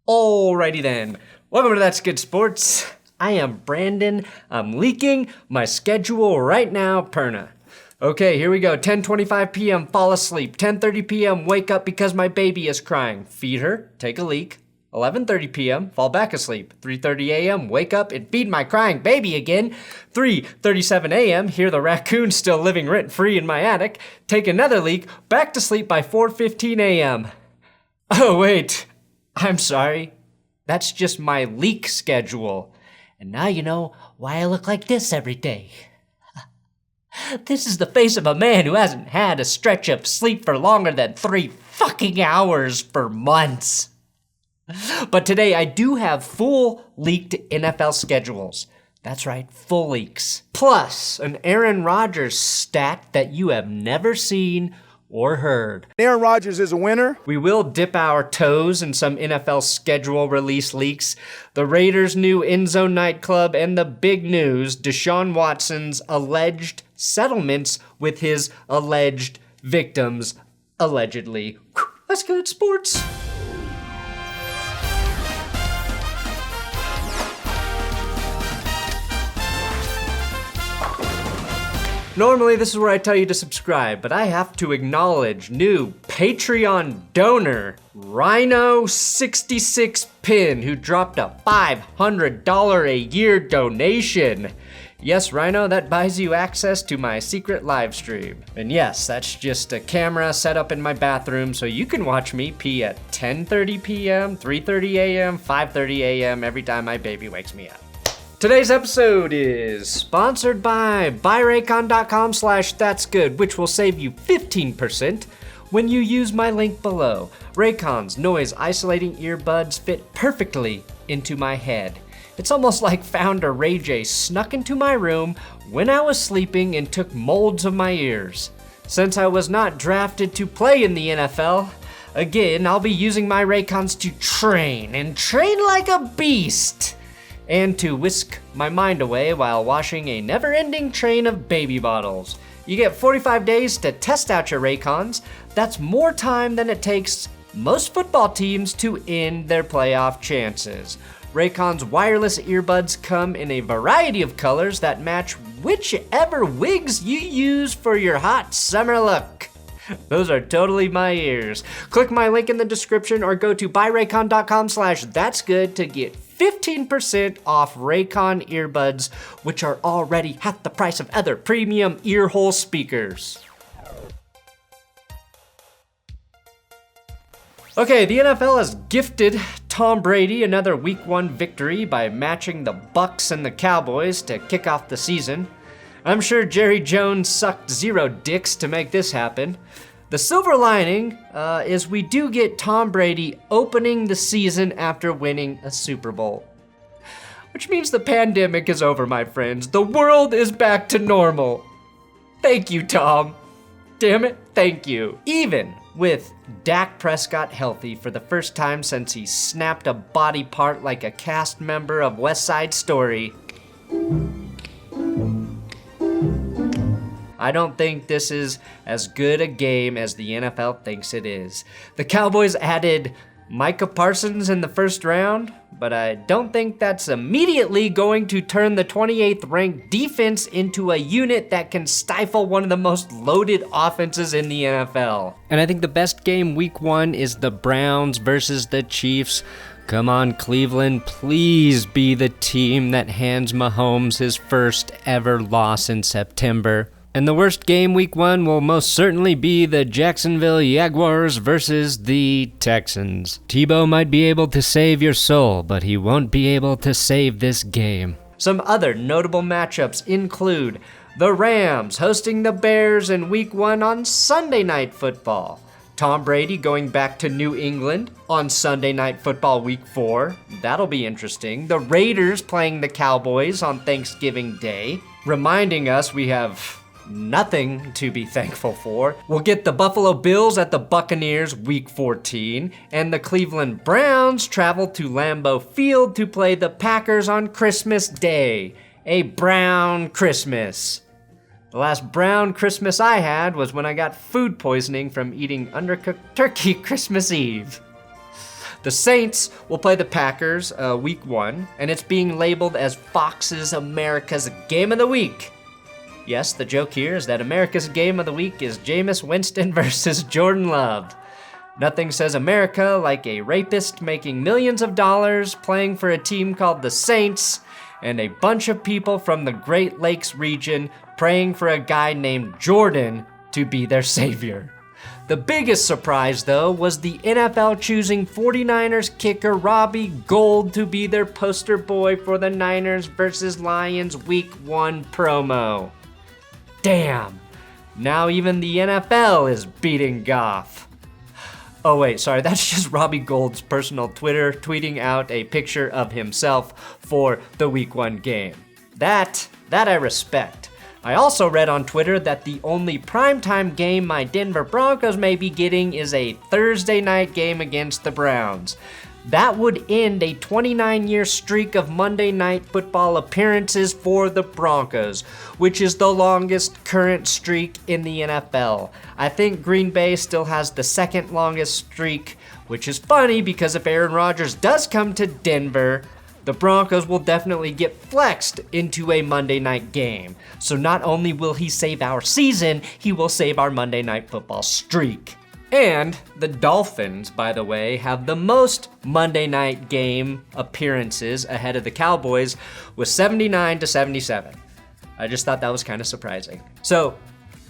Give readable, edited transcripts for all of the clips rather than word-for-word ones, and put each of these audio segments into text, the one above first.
Alrighty then, welcome to That's Good Sports. I am Brandon. I'm leaking my schedule right now, Perna. Okay, here we go. 10:25 p.m., fall asleep. 10:30 p.m., wake up because my baby is crying. Feed her, take a leak. 11:30 p.m., fall back asleep. 3:30 a.m., wake up and feed my crying baby again. 3:37 a.m., hear the raccoon still living rent-free in my attic. Take another leak, back to sleep by 4:15 a.m. Oh, wait. I'm sorry. That's just my leak schedule. And now you know why I look like this every day. This is the face of a man who hasn't had a stretch of sleep for longer than 3 fucking hours for months. But today I do have full leaked NFL schedules. That's right, full leaks. Plus, an Aaron Rodgers stat that you have never seen or heard. Aaron Rodgers is a winner. We will dip our toes in some NFL schedule release leaks, the Raiders' new end zone nightclub, and the big news, Deshaun Watson's alleged settlements with his alleged victims, allegedly. Whew, that's good sports. Normally, this is where I tell you to subscribe, but I have to acknowledge new Patreon donor, Rhino66Pin, who dropped a $500 a year donation. Yes, Rhino, that buys you access to my secret live stream. And yes, that's just a camera set up in my bathroom so you can watch me pee at 10:30 p.m., 3:30 a.m., 5:30 a.m. every time my baby wakes me up. Today's episode is sponsored by buyraycon.com/thatsgood, which will save you 15% when you use my link below. Raycon's noise isolating earbuds fit perfectly into my head. It's almost like founder Ray J snuck into my room when I was sleeping and took molds of my ears. Since I was not drafted to play in the NFL, again, I'll be using my Raycons to train like a beast, and to whisk my mind away while washing a never-ending train of baby bottles. You get 45 days to test out your Raycons. That's more time than it takes most football teams to end their playoff chances. Raycon's wireless earbuds come in a variety of colors that match whichever wigs you use for your hot summer look. Those are totally my ears. Click my link in the description or go to buyraycon.com/thatsgood to get 15% off Raycon earbuds, which are already half the price of other premium earhole speakers. Okay, the NFL has gifted Tom Brady another Week 1 victory by matching the Bucs and the Cowboys to kick off the season. I'm sure Jerry Jones sucked 0 dicks to make this happen. The silver lining is we do get Tom Brady opening the season after winning a Super Bowl. Which means the pandemic is over, my friends. The world is back to normal. Thank you, Tom. Damn it, thank you. Even with Dak Prescott healthy for the first time since he snapped a body part like a cast member of West Side Story, I don't think this is as good a game as the NFL thinks it is. The Cowboys added Micah Parsons in the first round, but I don't think that's immediately going to turn the 28th ranked defense into a unit that can stifle one of the most loaded offenses in the NFL. And I think the best game Week 1 is the Browns versus the Chiefs. Come on, Cleveland, please be the team that hands Mahomes his first ever loss in September. And the worst game Week 1 will most certainly be the Jacksonville Jaguars versus the Texans. Tebow might be able to save your soul, but he won't be able to save this game. Some other notable matchups include the Rams hosting the Bears in Week 1 on Sunday Night Football. Tom Brady going back to New England on Sunday Night Football Week 4. That'll be interesting. The Raiders playing the Cowboys on Thanksgiving Day, reminding us we have nothing to be thankful for. We'll get the Buffalo Bills at the Buccaneers Week 14, and the Cleveland Browns travel to Lambeau Field to play the Packers on Christmas Day. A brown Christmas. The last brown Christmas I had was when I got food poisoning from eating undercooked turkey Christmas Eve. The Saints will play the Packers week 1, and it's being labeled as Fox's America's Game of the Week. Yes, the joke here is that America's Game of the Week is Jameis Winston versus Jordan Love. Nothing says America like a rapist making millions of dollars playing for a team called the Saints, and a bunch of people from the Great Lakes region praying for a guy named Jordan to be their savior. The biggest surprise, though, was the NFL choosing 49ers kicker Robbie Gould to be their poster boy for the Niners versus Lions Week 1 promo. Damn, now even the NFL is beating Goff. Oh wait, sorry, that's just Robbie Gould's personal Twitter tweeting out a picture of himself for the Week 1 game. That I respect. I also read on Twitter that the only primetime game my Denver Broncos may be getting is a Thursday night game against the Browns. That would end a 29-year streak of Monday Night Football appearances for the Broncos, which is the longest current streak in the NFL. I think Green Bay still has the second longest streak, which is funny because if Aaron Rodgers does come to Denver, the Broncos will definitely get flexed into a Monday night game. So not only will he save our season, he will save our Monday Night Football streak. And the Dolphins, by the way, have the most Monday night game appearances ahead of the Cowboys with 79 to 77. I just thought that was kind of surprising. So,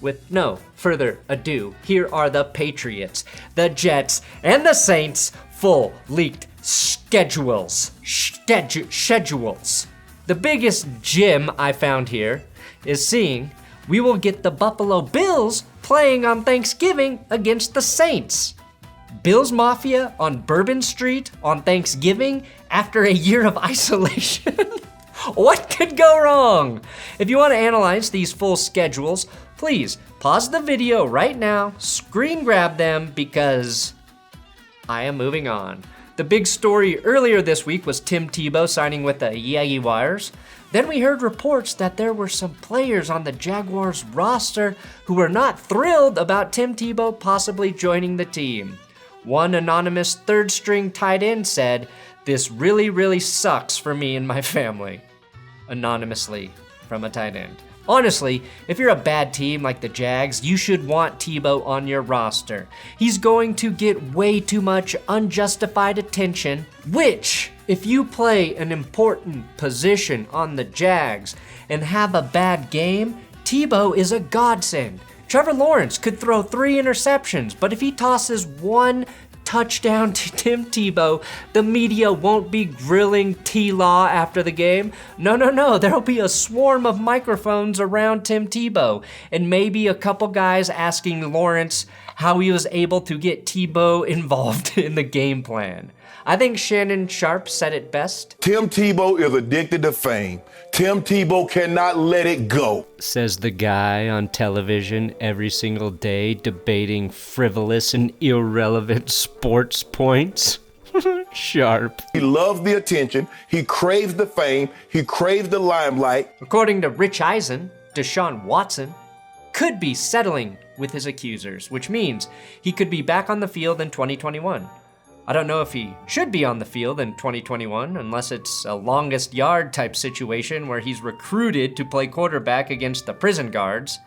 with no further ado, here are the Patriots, the Jets, and the Saints' full leaked schedules. The biggest gem I found here is seeing we will get the Buffalo Bills playing on Thanksgiving against the Saints. Bills Mafia on Bourbon Street on Thanksgiving after a year of isolation? What could go wrong? If you want to analyze these full schedules, please pause the video right now, screen grab them, because I am moving on. The big story earlier this week was Tim Tebow signing with the Jaguars. Then we heard reports that there were some players on the Jaguars roster who were not thrilled about Tim Tebow possibly joining the team. One anonymous third-string tight end said, "This really sucks for me and my family." Anonymously from a tight end. Honestly, if you're a bad team like the Jags, you should want Tebow on your roster. He's going to get way too much unjustified attention, which, if you play an important position on the Jags and have a bad game, Tebow is a godsend. Trevor Lawrence could throw 3 interceptions, but if he tosses 1 touchdown to Tim Tebow, the media won't be grilling T-Law after the game. No, there'll be a swarm of microphones around Tim Tebow, and maybe a couple guys asking Lawrence how he was able to get Tebow involved in the game plan. I think Shannon Sharpe said it best. Tim Tebow is addicted to fame. Tim Tebow cannot let it go, says the guy on television every single day debating frivolous and irrelevant sports points. Sharp. He loves the attention. He craves the fame. He craves the limelight. According to Rich Eisen, Deshaun Watson could be settling with his accusers, which means he could be back on the field in 2021. I don't know if he should be on the field in 2021 unless it's a longest yard type situation where he's recruited to play quarterback against the prison guards.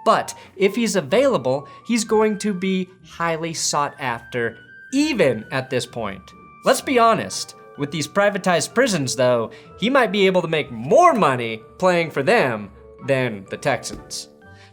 But if he's available, he's going to be highly sought after even at this point. Let's be honest, with these privatized prisons though, he might be able to make more money playing for them than the Texans.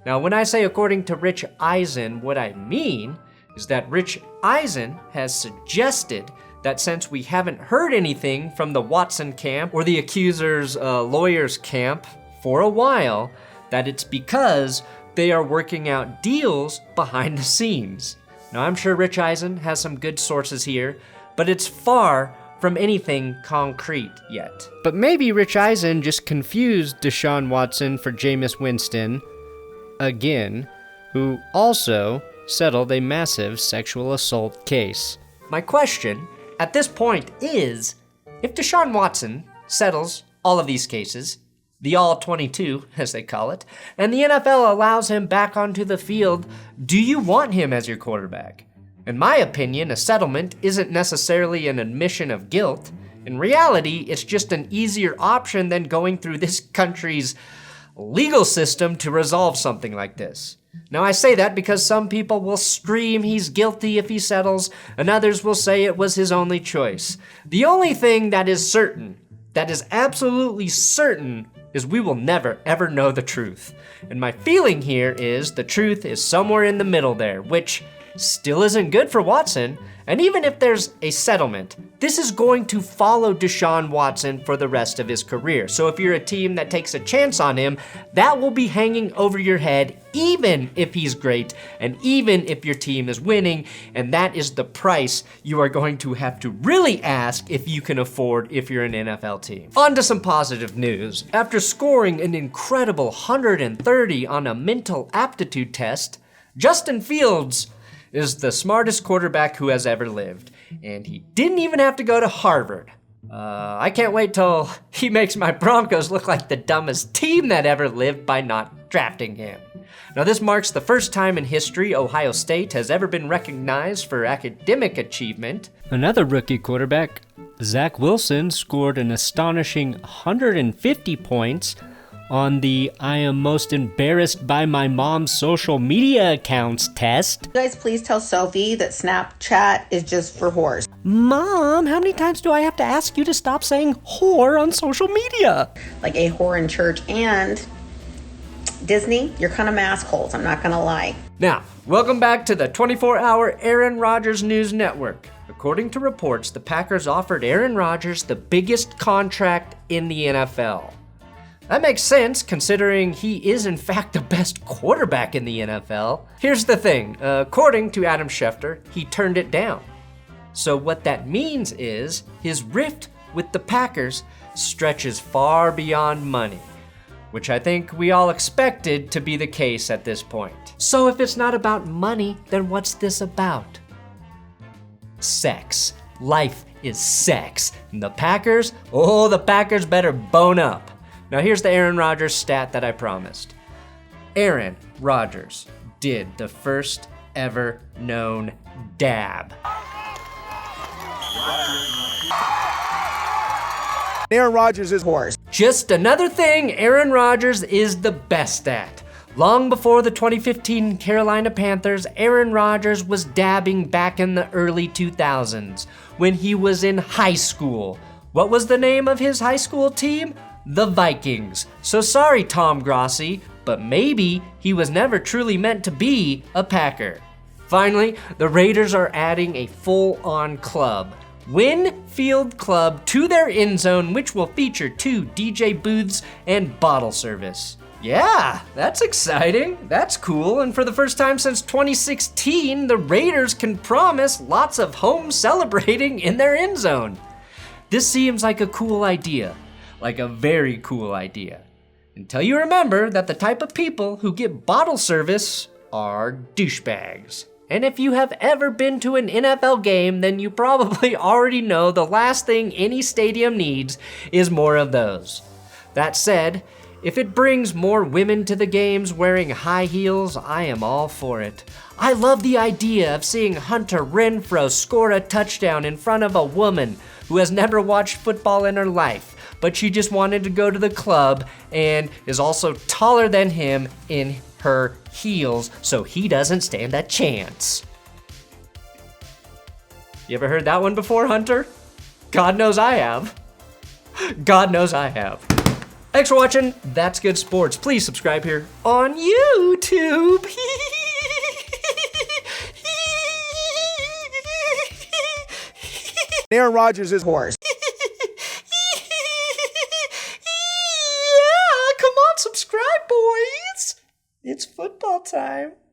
Now when I say according to Rich Eisen, what I mean is that Rich Eisen has suggested that since we haven't heard anything from the Watson camp or the accusers' lawyers camp for a while, that it's because they are working out deals behind the scenes. Now I'm sure Rich Eisen has some good sources here, but it's far from anything concrete yet. But maybe Rich Eisen just confused Deshaun Watson for Jameis Winston, again, who also settled a massive sexual assault case. My question at this point is, if Deshaun Watson settles all of these cases, the all 22, as they call it, and the NFL allows him back onto the field, do you want him as your quarterback? In my opinion, a settlement isn't necessarily an admission of guilt. In reality, it's just an easier option than going through this country's legal system to resolve something like this. Now, I say that because some people will scream he's guilty if he settles, and others will say it was his only choice. The only thing that is certain, that is absolutely certain, is we will never, ever know the truth. And my feeling here is the truth is somewhere in the middle there, which still isn't good for Watson. And even if there's a settlement, this is going to follow Deshaun Watson for the rest of his career. So if you're a team that takes a chance on him, that will be hanging over your head even if he's great and even if your team is winning. And that is the price you are going to have to really ask if you can afford if you're an NFL team. On to some positive news. After scoring an incredible 130 on a mental aptitude test, Justin Fields is the smartest quarterback who has ever lived. And he didn't even have to go to Harvard. I can't wait till he makes my Broncos look like the dumbest team that ever lived by not drafting him. Now, this marks the first time in history Ohio State has ever been recognized for academic achievement. Another rookie quarterback, Zach Wilson, scored an astonishing 150 points on the I am most embarrassed by my mom's social media accounts test. You guys please tell Sophie that Snapchat is just for whores. Mom, how many times do I have to ask you to stop saying whore on social media? Like a whore in church. And Disney, you're kind of assholes, I'm not gonna lie. Now, welcome back to the 24-hour Aaron Rodgers News Network. According to reports, the Packers offered Aaron Rodgers the biggest contract in the NFL. That makes sense, considering he is in fact the best quarterback in the NFL. Here's the thing, according to Adam Schefter, he turned it down. So what that means is his rift with the Packers stretches far beyond money, which I think we all expected to be the case at this point. So if it's not about money, then what's this about? Sex. Life is sex. And the Packers better bone up. Now here's the Aaron Rodgers stat that I promised. Aaron Rodgers did the first ever known dab. Aaron Rodgers is whores. Just another thing Aaron Rodgers is the best at. Long before the 2015 Carolina Panthers, Aaron Rodgers was dabbing back in the early 2000s when he was in high school. What was the name of his high school team? The Vikings. So sorry, Tom Grossi, but maybe he was never truly meant to be a Packer. Finally, the Raiders are adding a full-on club, Winfield Club, to their end zone, which will feature 2 DJ booths and bottle service. Yeah, that's exciting. That's cool. And for the first time since 2016, the Raiders can promise lots of home celebrating in their end zone. This seems like a cool idea. Like a very cool idea. Until you remember that the type of people who get bottle service are douchebags. And if you have ever been to an NFL game, then you probably already know the last thing any stadium needs is more of those. That said, if it brings more women to the games wearing high heels, I am all for it. I love the idea of seeing Hunter Renfrow score a touchdown in front of a woman who has never watched football in her life, but she just wanted to go to the club and is also taller than him in her heels, so he doesn't stand a chance. You ever heard that one before, Hunter? God knows I have. God knows I have. Thanks for watching That's Good Sports. Please subscribe here on YouTube. Aaron Rodgers is whores. Yeah, come on, subscribe, boys. It's football time.